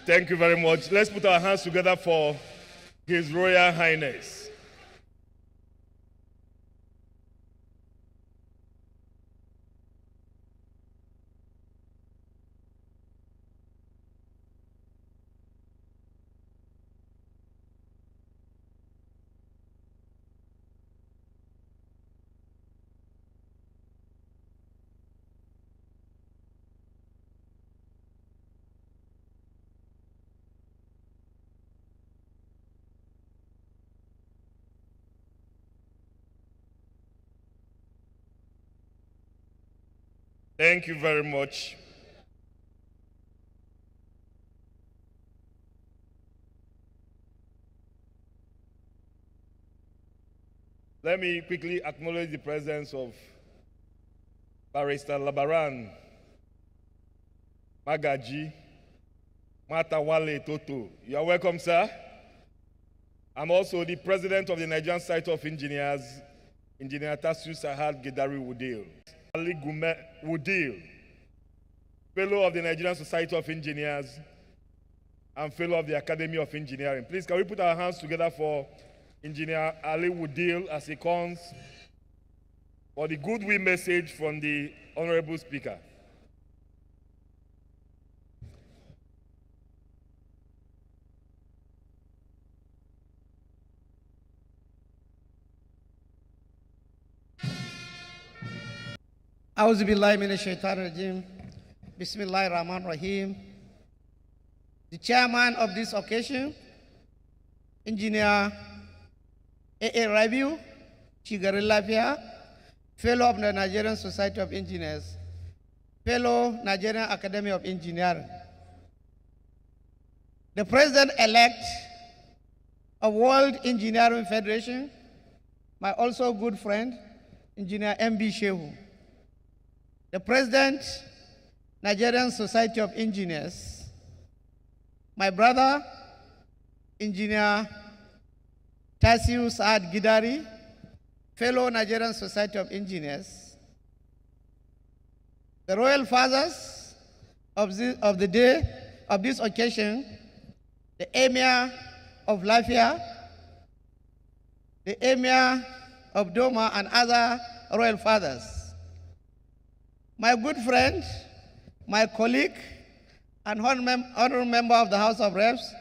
Thank you very much. Let's put our hands together for His Royal Highness. Thank you very much. Let me quickly acknowledge the presence of Barrister Labaran Magaji Matawale Toto. You are welcome, sir. I'm also the president of the Nigerian Society of Engineers, Engineer Tasu Sahad Gedari Wudil. Ali Gume Wudil, fellow of the Nigerian Society of Engineers and fellow of the Academy of Engineering. Please, can we put our hands together for Engineer Ali Wudil as he comes for the goodwill message from the Honorable Speaker. A'udhu billahi minash shaitanir rajim. Bismillahir Rahmanir Rahim. The chairman of this occasion, Engineer A.A. Rabiu, Chigari Lafia, fellow of the Nigerian Society of Engineers, fellow Nigerian Academy of Engineering, the president-elect of World Engineering Federation, my also good friend, Engineer M.B. Shehu, the President, Nigerian Society of Engineers, my brother, Engineer Tasiu Saad Gidari, fellow Nigerian Society of Engineers, the royal fathers of the day, of this occasion, the Emir of Lafia, the Emir of Doma, and other royal fathers. My good friend, my colleague, and honorable member of the House of Reps,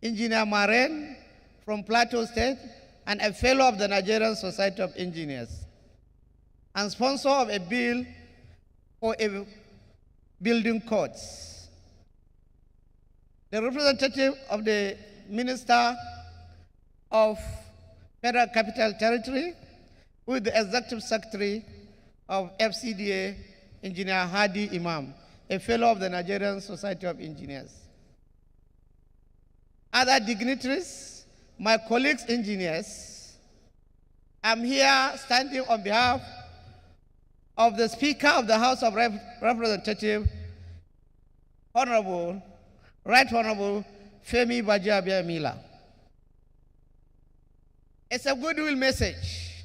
Engineer Maren from Plateau State, and a fellow of the Nigerian Society of Engineers, and sponsor of a bill for a building codes. The representative of the Minister of Federal Capital Territory, who is the Executive Secretary of FCDA, Engineer Hadi Imam, a fellow of the Nigerian Society of Engineers. Other dignitaries, my colleagues engineers, I'm here standing on behalf of the Speaker of the House of Representatives, Honorable, Right Honorable Femi Bajabiamila. It's a goodwill message.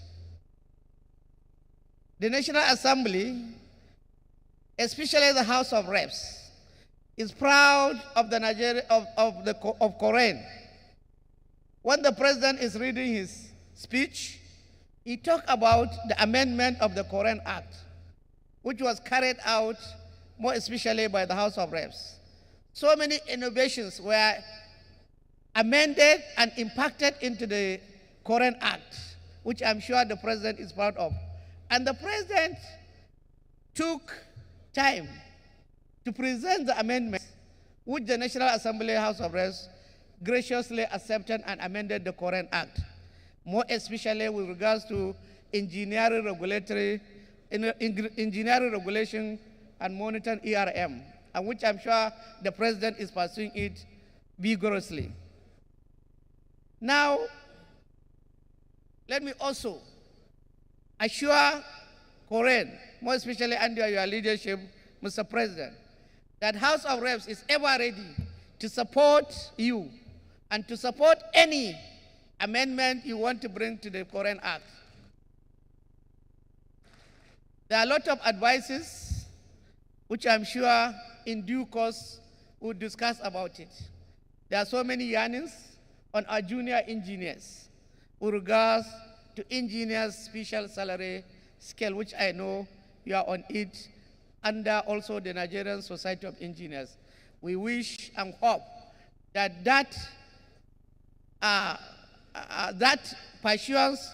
The National Assembly, especially the House of Reps, is proud of the Quran. When the president is reading his speech, he talked about the amendment of the Quran Act, which was carried out more especially by the House of Reps. So many innovations were amended and impacted into the Quran Act, which I'm sure the president is proud of. And the president took time to present the amendments, which the National Assembly House of Reps graciously accepted and amended the Quran Act, more especially with regards to engineering regulation and monitoring ERM, and which I'm sure the president is pursuing it vigorously. Now, let me also assure Quran, more especially under your leadership, Mr. President, that House of Reps is ever ready to support you and to support any amendment you want to bring to the Quran Act. There are a lot of advices which I'm sure in due course we'll discuss about it. There are so many yearnings on our junior engineers with regards to engineers' special salary scale, which I know you are on it, under also the Nigerian Society of Engineers. We wish and hope that that pursuance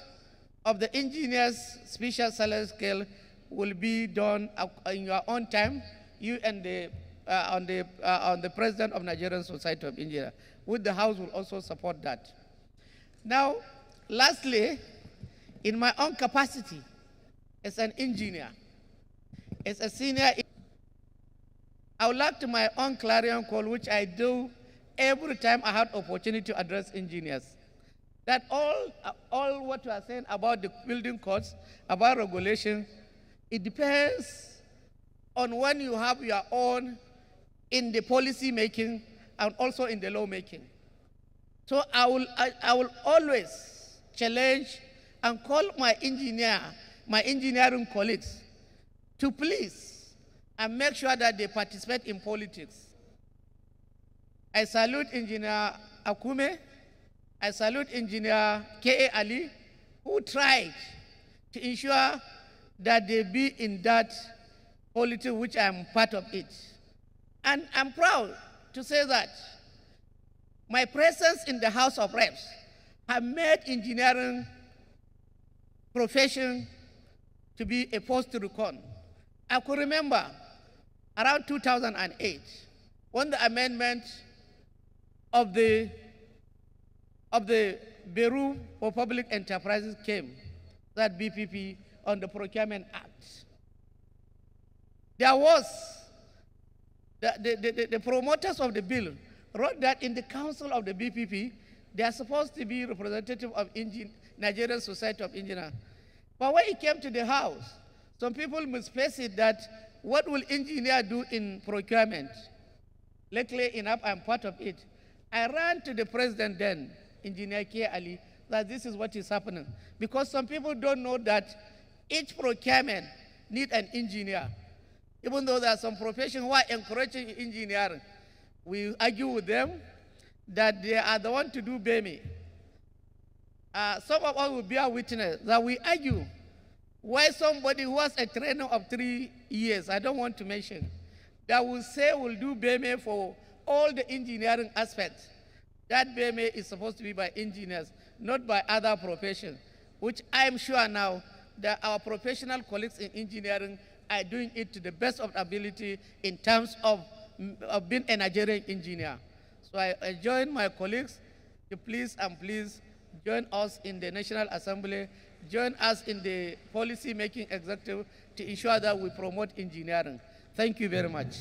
of the engineers' special salary scale will be done in your own time, you and on the President of Nigerian Society of Engineers. With the House will also support that. Now, lastly, in my own capacity as an engineer, as a senior, I would like to my own clarion call, which I do every time I have opportunity to address engineers, that all what you are saying about the building codes, about regulation, it depends on when you have your own in the policy making and also in the law making. So I will always challenge and call my engineering colleagues to please and make sure that they participate in politics. I salute Engineer Akume. I salute Engineer K.A. Ali, who tried to ensure that they be in that politics, which I'm part of it. And I'm proud to say that my presence in the House of Reps have made engineering profession to be a force to reckon. I could remember around 2008 when the amendment of the Bureau for Public Enterprises came, that BPP, on the Procurement Act. There was, the promoters of the bill wrote that in the council of the BPP, they are supposed to be representative of Nigerian Society of Engineers. But when it came to the House, some people misplaced it that what will engineer do in procurement? Luckily enough, I'm part of it. I ran to the president then, Engineer K. Ali, that this is what is happening. Because some people don't know that each procurement needs an engineer. Even though there are some professions who are encouraging engineering, we argue with them that they are the one to do BEME. Some of us will bear witness that we argue why somebody who has a training of 3 years, I don't want to mention, that will say will do BEME for all the engineering aspects. That BEME is supposed to be by engineers, not by other professions, which I'm sure now that our professional colleagues in engineering are doing it to the best of ability in terms of being a Nigerian engineer. So I join my colleagues to please join us in the National Assembly, join us in the policy-making executive to ensure that we promote engineering. Thank you very much.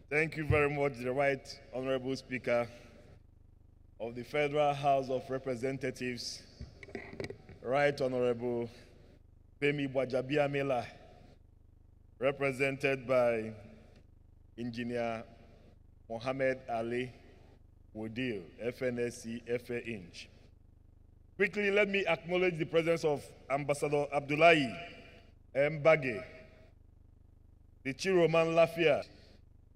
Thank you very much, the Right Honorable Speaker of the Federal House of Representatives, Right Honorable Femi Gbajabiamila, represented by Engineer Mohammed Ali Wudil, FNSC, FA Inch. Quickly, let me acknowledge the presence of Ambassador Abdullahi Mbage, the Chiroman Lafia,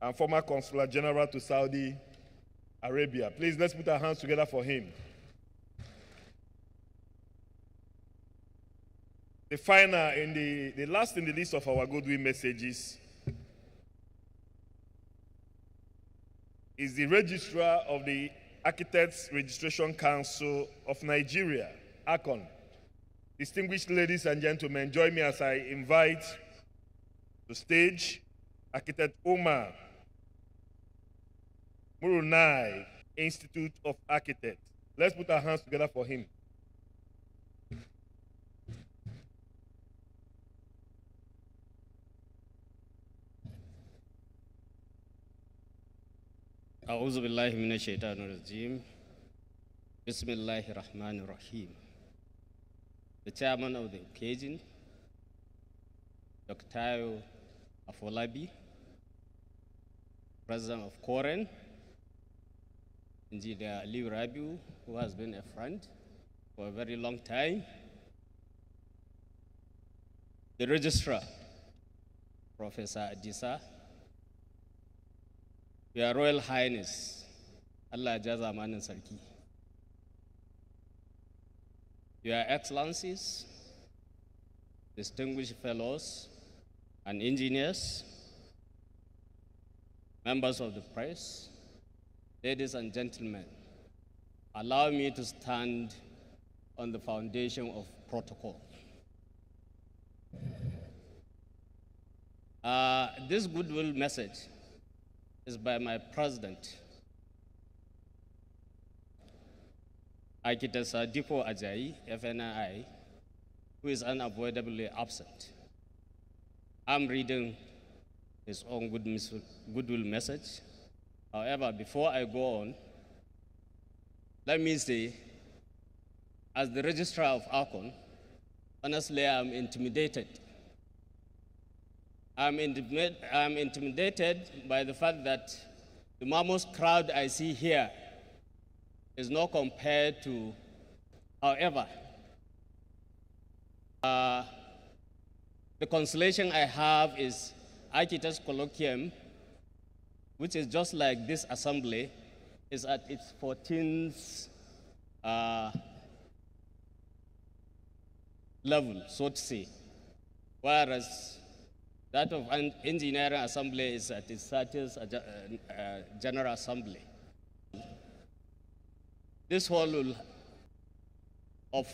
and former Consular General to Saudi Arabia. Please, let's put our hands together for him. The final, the last in the list of our goodwill messages is the Registrar of the Architects Registration Council of Nigeria, ACON. Distinguished ladies and gentlemen, join me as I invite to stage Architect Omar Murunai, Institute of Architects. Let's put our hands together for him. أعوذ بالله من الشيطان الرجيم. بسم الله الرحمن الرحيم. The chairman of the occasion, Dr. Afolabi, President of Koren, Engineer Ali Rabiu, who has been a friend for a very long time, the Registrar, Professor Adisa, Your Royal Highness, Allah Jaza Manan Sarki, Your Excellencies, distinguished fellows and engineers, members of the press, ladies and gentlemen, allow me to stand on the foundation of protocol. This goodwill message is by my president, Architect Sadipo Ajayi, FNI, who is unavoidably absent. I'm reading his own goodwill message. However, before I go on, let me say, as the registrar of ACON, honestly, I'm intimidated. I'm intimidated by the fact that the mammoth crowd I see here is not compared to, however, the consolation I have is Architects Colloquium, which is just like this assembly, is at its 14th level, so to say, whereas that of an engineering assembly is at its 30th general assembly. This hall of